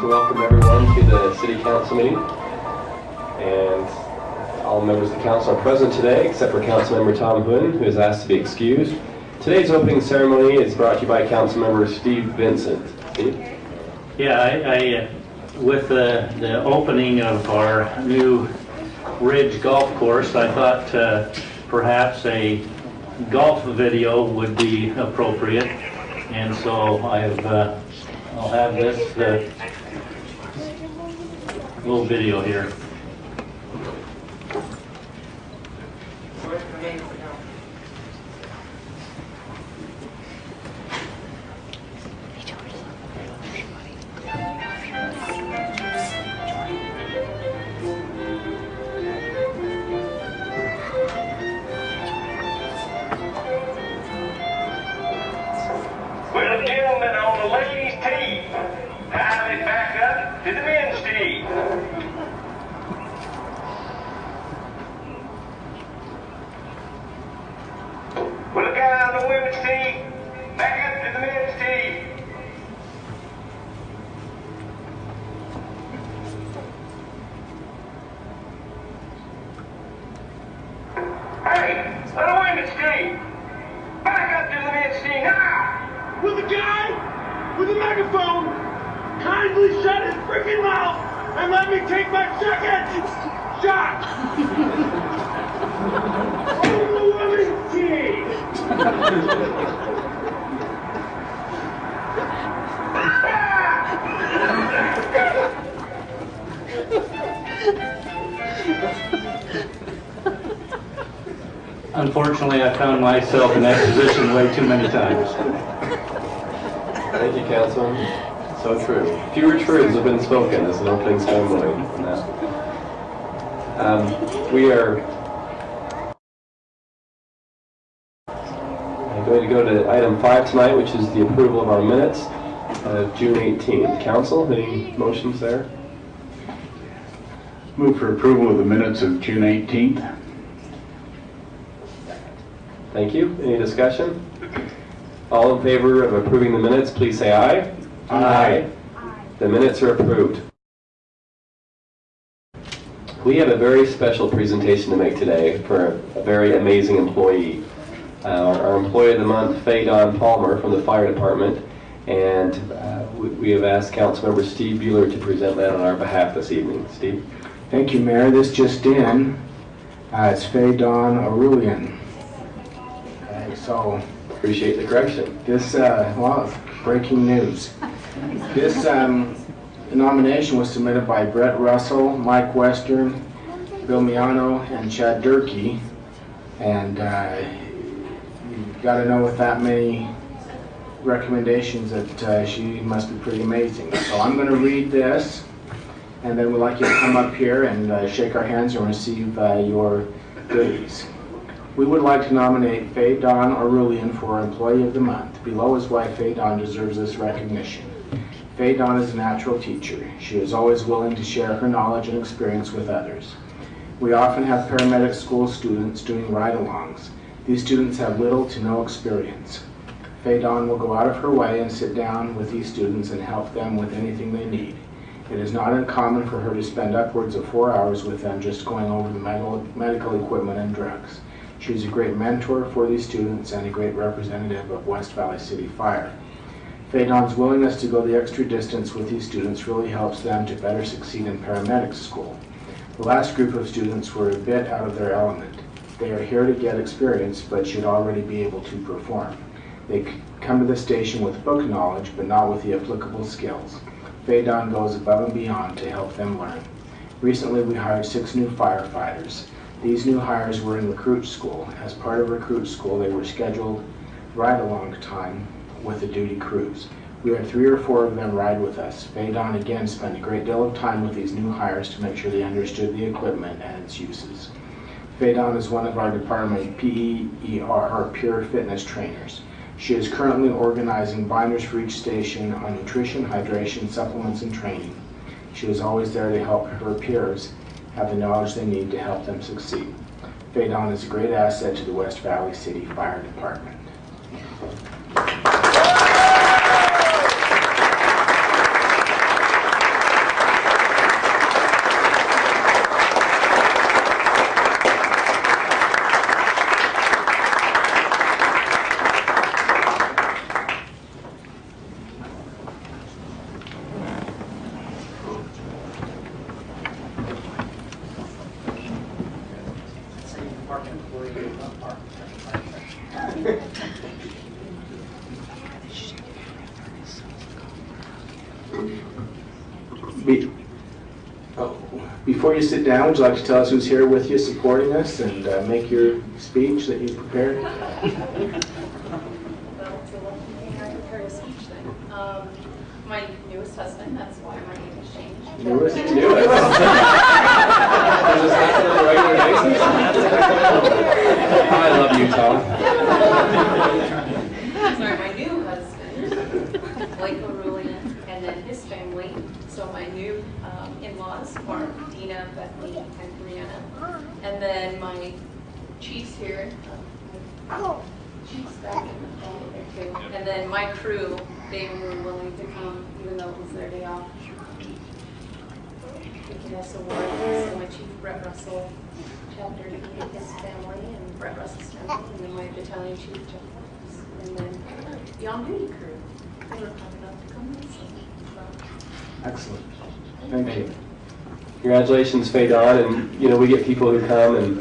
to welcome everyone to the City Council meeting. And all members of the council are present today, except for Councilmember Tom Hoon, who is asked to be excused. Today's opening ceremony is brought to you by Councilmember Steve Vincent. Steve? Yeah, I with the opening of our new Ridge Golf Course, I thought perhaps a golf video would be appropriate, and so I'll have this little video here. Well, the gentlemen on the ladies' tee, dial it back up to the men's tee. Well, the guy on the women's tee, back up to the men's tee. Hey, on the women's tee, back up to the men's tee now. Will the guy with the megaphone kindly shut his freaking mouth and let me take my second shot on the women's team? Unfortunately, I found myself in that position way too many times. Thank you, Councilman. So true. Fewer truths have been spoken as an opening ceremony. We are going to go to item 5 tonight, which is the approval of our minutes of June 18th. Council, any motions there? Move for approval of the minutes of June 18th. Thank you. Any discussion? All in favor of approving the minutes, please say aye. Aye. The minutes are approved. We have a very special presentation to make today for a very amazing employee. Our Employee of the Month, Faye Dawn Palmer from the Fire Department, and we have asked Councilmember Steve Bueller to present that on our behalf this evening. Steve? Thank you, Mayor. This just in. It's Faye Dawn Aurelian. So Appreciate the correction. this, well, breaking news. This nomination was submitted by Brett Russell, Mike Western, Bill Miano, and Chad Durkee. And you've got to know with that many recommendations that she must be pretty amazing. So I'm going to read this, and then we'd like you to come up here and shake our hands and receive your goodies. We would like to nominate Faye Dawn Aurelian for Employee of the Month. Below is why Faye Dawn deserves this recognition. Faye Dawn is a natural teacher. She is always willing to share her knowledge and experience with others. We often have paramedic school students doing ride-alongs. These students have little to no experience. Faye Dawn will go out of her way and sit down with these students and help them with anything they need. It is not uncommon for her to spend upwards of 4 hours with them just going over the medical equipment and drugs. She is a great mentor for these students and a great representative of West Valley City Fire. Faye Dawn's willingness to go the extra distance with these students really helps them to better succeed in paramedic school. The last group of students were a bit out of their element. They are here to get experience, but should already be able to perform. They come to the station with book knowledge, but not with the applicable skills. Faye Dawn goes above and beyond to help them learn. Recently, we hired 6 new firefighters. These new hires were in recruit school. As part of recruit school, they were scheduled ride-along time with the duty crews. We had 3 or 4 of them ride with us. Faye Dawn again spent a great deal of time with these new hires to make sure they understood the equipment and its uses. Faye Dawn is one of our department PER, or Pure Fitness trainers. She is currently organizing binders for each station on nutrition, hydration, supplements, and training. She is always there to help her peers have the knowledge they need to help them succeed. Faye Dawn is a great asset to the West Valley City Fire Department. Before you sit down, would you like to tell us who's here with you supporting us and make your speech that you prepared? Well, it's a lucky thing I prepared a speech then. My newest husband, that's why my name has changed. Newest? Does this happen on a regular basis? I love you, Tom. Sorry, my new husband, Blake O'Rulian, and then his family. So my new in-laws are Dina, Bethany, and Brianna. And then my chiefs here, chiefs back in the front there too. And then my crew, they were willing to come even though it was their day off. Vanessa Ward, so my chief Brett Russell, chapter D, his family, and Brett Russell's family, and then my battalion chief Jeff Fox, and then the on-duty crew. They were kind enough to come with us. Excellent. Thank you. Congratulations, Faye Dawn, and you know we get people who come, and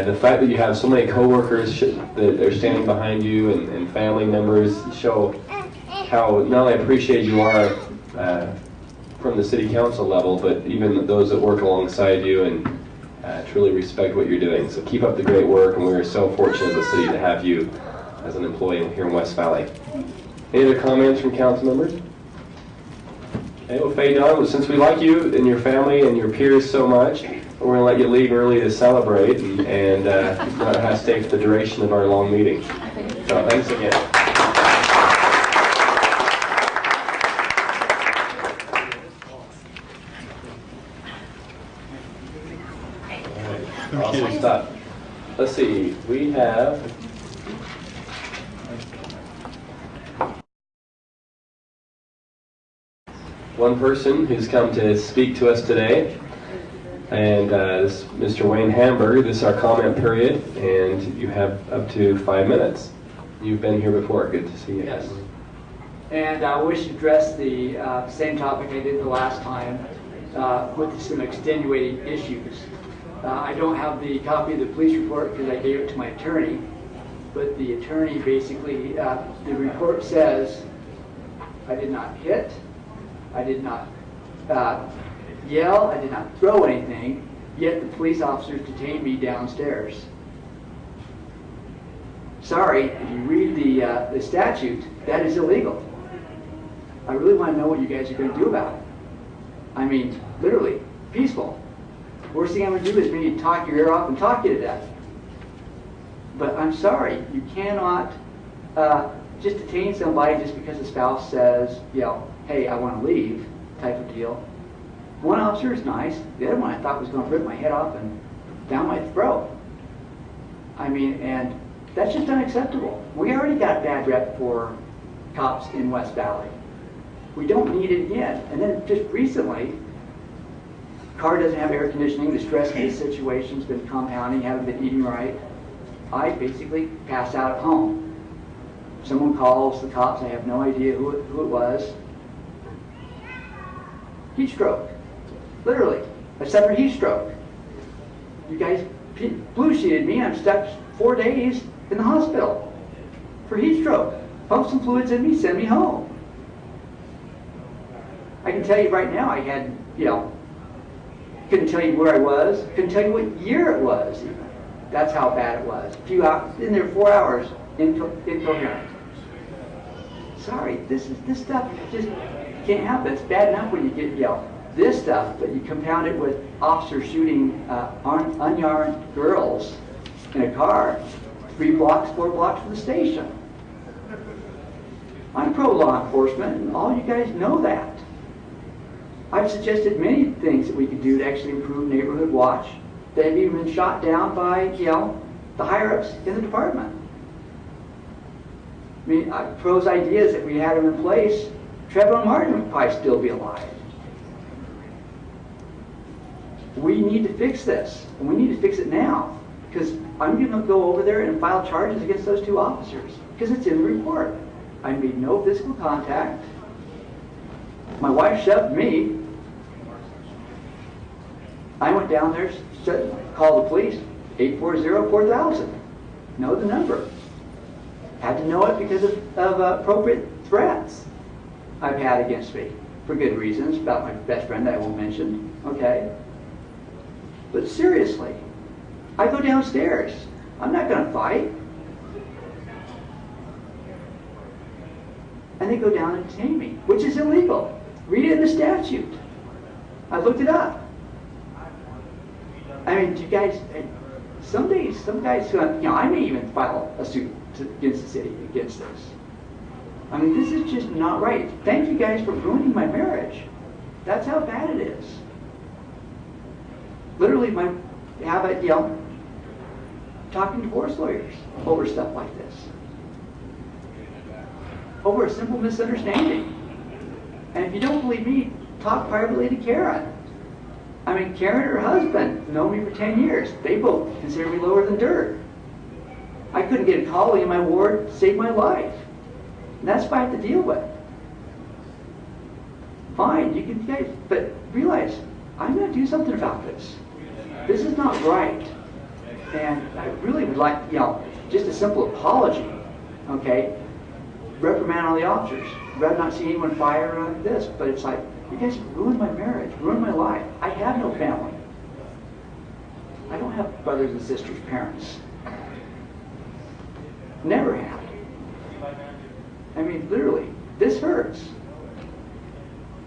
the fact that you have so many coworkers that are standing behind you and family members show how not only appreciated you are from the city council level, but even those that work alongside you and truly respect what you're doing. So keep up the great work, and we're so fortunate as a city to have you as an employee here in West Valley. Any other comments from council members? Okay, well, Faye Dawn, since we like you and your family and your peers so much, we're going to let you leave early to celebrate and not have to stay for the duration of our long meeting. So thanks again. Awesome stuff. Let's see, we have one person who's come to speak to us today, and this is Mr. Wayne Hamburger. This is our comment period, and you have up to 5 minutes. You've been here before. Good to see you. Yes. And I wish to address the same topic I did the last time with some extenuating issues. I don't have the copy of the police report because I gave it to my attorney, but the attorney basically, the report says I did not hit, I did not yell, I did not throw anything, yet the police officers detained me downstairs. Sorry, if you read the statute, that is illegal. I really want to know what you guys are going to do about it. I mean, literally, peaceful. Worst thing I'm going to do is maybe talk your ear off and talk you to death. But I'm sorry, you cannot just detain somebody just because the spouse says, you know, hey, I want to leave, type of deal. One officer is nice. The other one I thought was going to rip my head off and down my throat. I mean, and that's just unacceptable. We already got a bad rep for cops in West Valley. We don't need it again. And then just recently, car doesn't have air conditioning, the stress of the situation's been compounding, haven't been eating right. I basically pass out at home. Someone calls the cops, I have no idea who it was. Heat stroke. Literally, a separate heat stroke. You guys blue sheeted me, I'm stuck 4 days in the hospital for heat stroke. Pump some fluids in me, send me home. I can tell you right now, I had, you know, couldn't tell you where I was, couldn't tell you what year it was even. That's how bad it was. A few hours, in there 4 hours, incoherent. Sorry, this stuff just can't happen. It's bad enough when you get yelled. This stuff, but you compound it with officers shooting unarmed girls in a car 4 blocks from the station. I'm pro law enforcement, and all you guys know that. I've suggested many things that we could do to actually improve neighborhood watch that have even been shot down by, you know, the higher-ups in the department. I mean, I propose ideas that we had them in place, Trevor Martin would probably still be alive. We need to fix this, and we need to fix it now, because I'm going to go over there and file charges against those 2 officers, because it's in the report. I made no physical contact. My wife shoved me. I went down there, called the police, 840-4000. Know the number. Had to know it because of appropriate threats I've had against me for good reasons about my best friend that I won't mention, okay? But seriously, I go downstairs. I'm not going to fight. And they go down and detain me, which is illegal. Read it in the statute. I looked it up. I mean, you guys, some guys, I may even file a suit against the city against this. I mean, this is just not right. Thank you guys for ruining my marriage. That's how bad it is. Literally, talking to divorce lawyers over stuff like this. Over a simple misunderstanding. And if you don't believe me, talk privately to Karen. I mean, Karen and her husband know me for 10 years. They both consider me lower than dirt. I couldn't get a colleague in my ward to save my life. And that's what I have to deal with. Fine, you guys, but realize, I'm going to do something about this. This is not right. And I really would like, just a simple apology, okay? Reprimand all the officers. I'd rather not see anyone fire like this, but it's like, you guys ruined my marriage, ruined my life. I have no family. I don't have brothers and sisters, parents. Never had. I mean, literally, this hurts.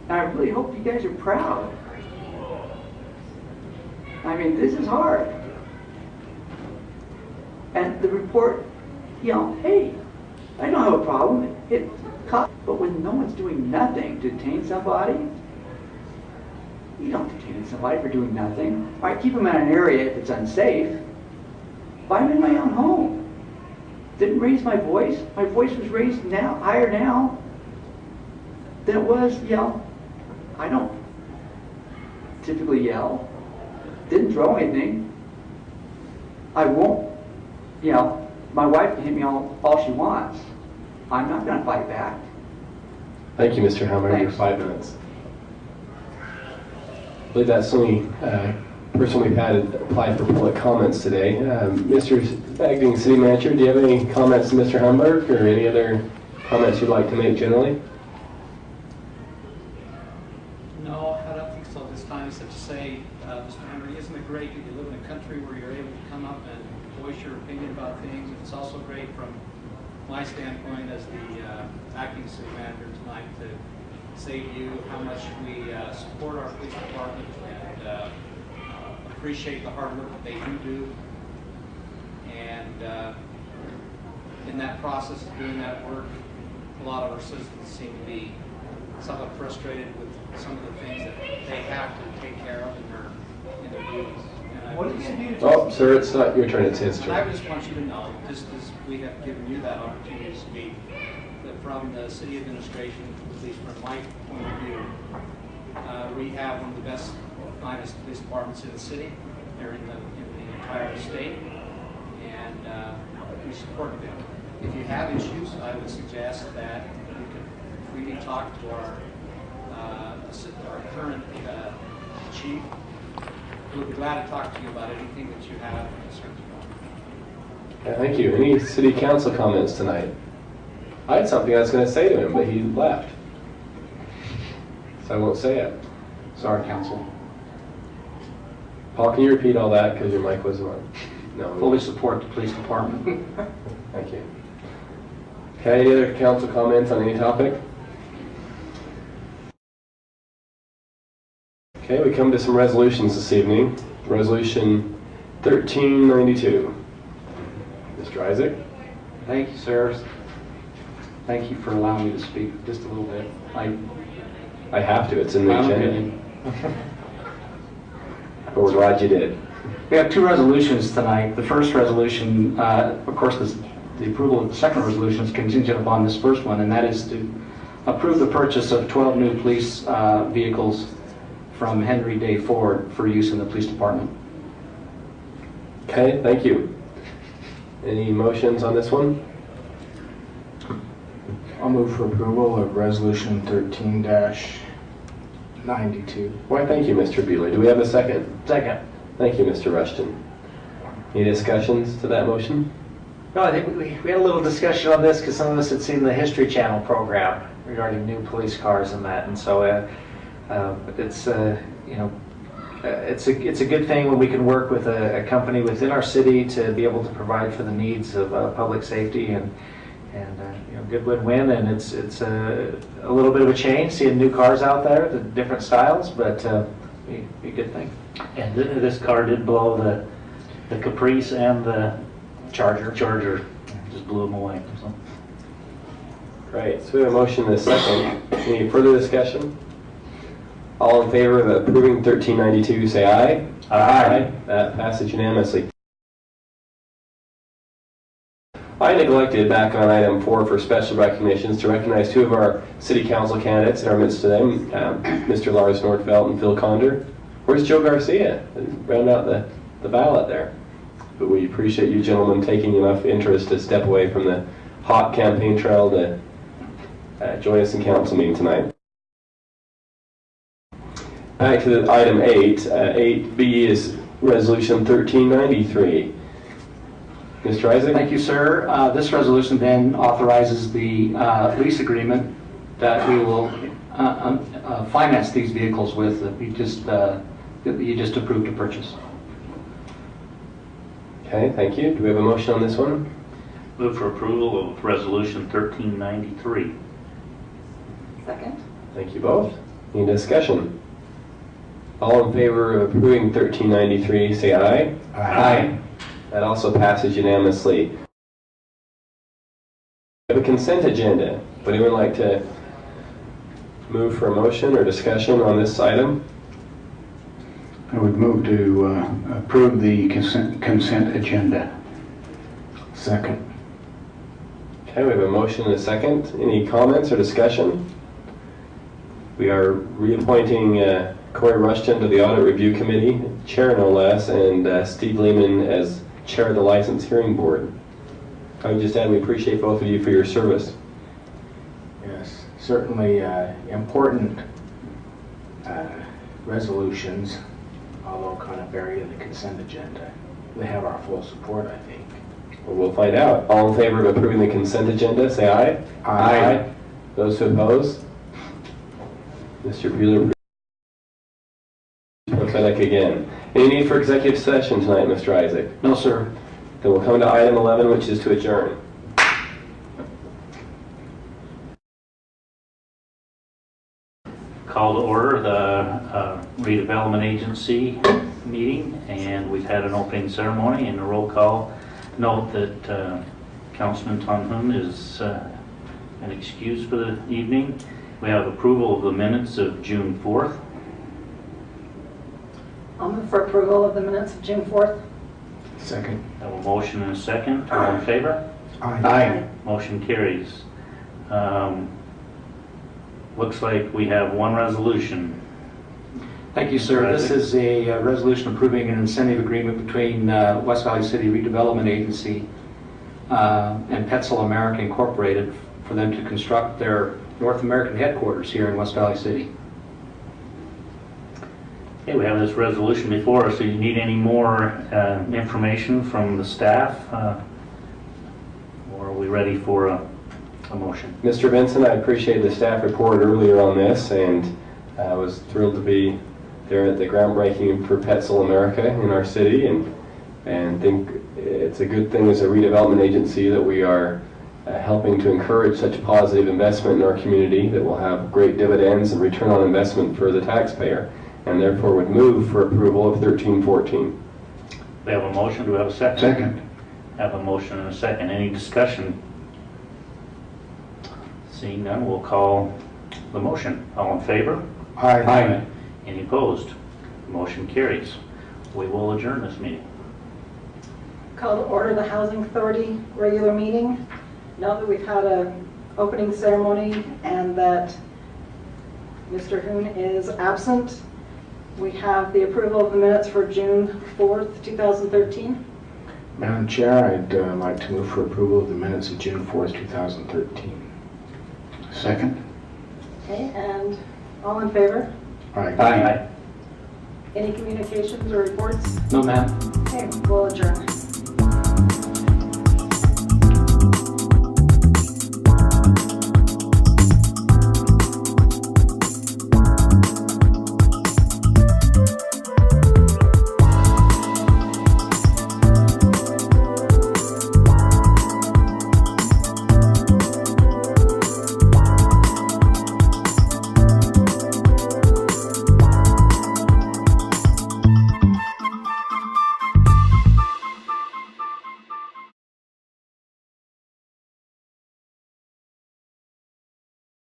And I really hope you guys are proud. I mean, this is hard. And the report, hey, I don't have a problem. But when no one's doing nothing to detain somebody, you don't detain somebody for doing nothing. All right, keep them in an area if it's unsafe. But I'm in my own home. Didn't raise my voice. My voice was raised higher now than it was, I don't typically yell. Didn't throw anything. I won't, my wife can hit me all she wants. I'm not going to fight back. Thank you, Mr. Helmer. Your Thanks. 5 minutes. I believe that's the only person we've had apply for public comments today. Mr. Acting City Manager, do you have any comments to Mr. Hamburg or any other comments you'd like to make generally? No, I don't think so this time, except to say, Mr. Hamburg, isn't it great that you live in a country where you're able to come up and voice your opinion about things? It's also great from my standpoint as the acting city manager tonight to say to you how much we support our police department and appreciate the hard work that they do. And in that process of doing that work, a lot of our citizens seem to be somewhat frustrated with some of the things that they have to take care of in their duties. What do you do? Oh, sir, it's not your turn, it's his And I turn. just want you to know, just as we have given you that opportunity to speak, that from the city administration, at least from my point of view, we have one of the best, finest police departments in the city, or in the entire state, and we support them. If you have issues, I would suggest that you can freely talk to our current chief, who would be glad to talk to you about anything that you have concerns about. Yeah, thank you. Any city council comments tonight? I had something I was going to say to him, but he left. So I won't say it. Sorry, council. Paul, can you repeat all that because your mic wasn't on? No. Fully support the police department. Thank you. Okay, any other council comments on any topic? Okay, we come to some resolutions this evening. Resolution 1392. Mr. Isaac? Thank you, sir. Thank you for allowing me to speak just a little bit. I have to, it's in the My own agenda. opinion. But we're glad you did. We have 2 resolutions tonight. The first resolution, of course, the approval of the second resolution is contingent upon this first one, and that is to approve the purchase of 12 new police vehicles from Henry Day Ford for use in the police department. Okay, thank you. Any motions on this one? I'll move for approval of resolution 13-92. Why, thank you, Mr. Beeler. Do we have a second? Second. Thank you, Mr. Rushton. Any discussions to that motion? No, I think we had a little discussion on this because some of us had seen the History Channel program regarding new police cars and that, and so it's you know, it's a good thing when we can work with a company within our city to be able to provide for the needs of public safety, and you know, good win-win. And it's a little bit of a change seeing new cars out there, the different styles, but be a good thing. And this car did blow the Caprice and the Charger just blew them away. So. Right, so we have a motion and a second. Any further discussion? All in favor of approving 1392, say aye. Aye. That passes unanimously. I neglected back on item 4 for special recognitions to recognize 2 of our city council candidates in our midst today, Mr. Lars Nordfeldt and Phil Conder. Where's Joe Garcia? Round out the ballot there. But we appreciate you gentlemen taking enough interest to step away from the hot campaign trail to join us in council meeting tonight. Back to item 8. 8B is resolution 1393. Mr. Isaac? Thank you, sir. This resolution then authorizes the lease agreement that we will finance these vehicles with that you just approved to purchase. Okay, thank you. Do we have a motion on this one? Move for approval of resolution 1393. Second. Thank you both. Any discussion? All in favor of approving 1393, say aye. Aye. That also passes unanimously. We have a consent agenda. Would anyone like to move for a motion or discussion on this item? I would move to approve the consent agenda. Second. Okay, we have a motion and a second. Any comments or discussion? We are reappointing Corey Rushton to the Audit Review Committee, Chair no less, and Steve Lehman as Chair of the License Hearing Board. I would just add we appreciate both of you for your service. Yes, certainly important resolutions, although kind of buried in the consent agenda. They have our full support, I think. Well, we'll find out. All in favor of approving the consent agenda, say aye. Aye. Those who oppose? Mr. Bueller, prophetic again. Any need for executive session tonight, Mr. Isaac? No, sir. Then we'll come to item 11, which is to adjourn. Call to order the redevelopment agency meeting, and we've had an opening ceremony and a roll call. Note that Councilman Tonhun is an excuse for the evening. We have approval of the minutes of June 4th. I'll move for approval of the minutes of June 4th. Second. I have a motion and a second. All in favor? Aye. Motion carries. Looks like we have one resolution. Thank you, sir. This is a resolution approving an incentive agreement between West Valley City Redevelopment Agency and Petzl America Incorporated for them to construct their North American headquarters here in West Valley City. Okay, we have this resolution before us. Do you need any more information from the staff? Or are we ready for a motion? Mr. Benson, I appreciate the staff report earlier on this, and I was thrilled to be there at the groundbreaking for Petzl America in our city, and think it's a good thing as a redevelopment agency that we are helping to encourage such positive investment in our community that will have great dividends and return on investment for the taxpayer, and therefore would move for approval of 1314. We have a motion. Do we have a second? Second. Have a motion and a second. Any discussion? Seeing none, we'll call the motion. All in favor? Aye. Any opposed? Motion carries. We will adjourn this meeting. Call to order the Housing Authority regular meeting. Now that we've had an opening ceremony and that Mr. Hoon is absent, we have the approval of the minutes for June 4th, 2013. Madam Chair, I'd like to move for approval of the minutes of June 4th, 2013. Second. Okay, and all in favor? Aye. Any communications or reports? No, ma'am. Okay, we'll adjourn.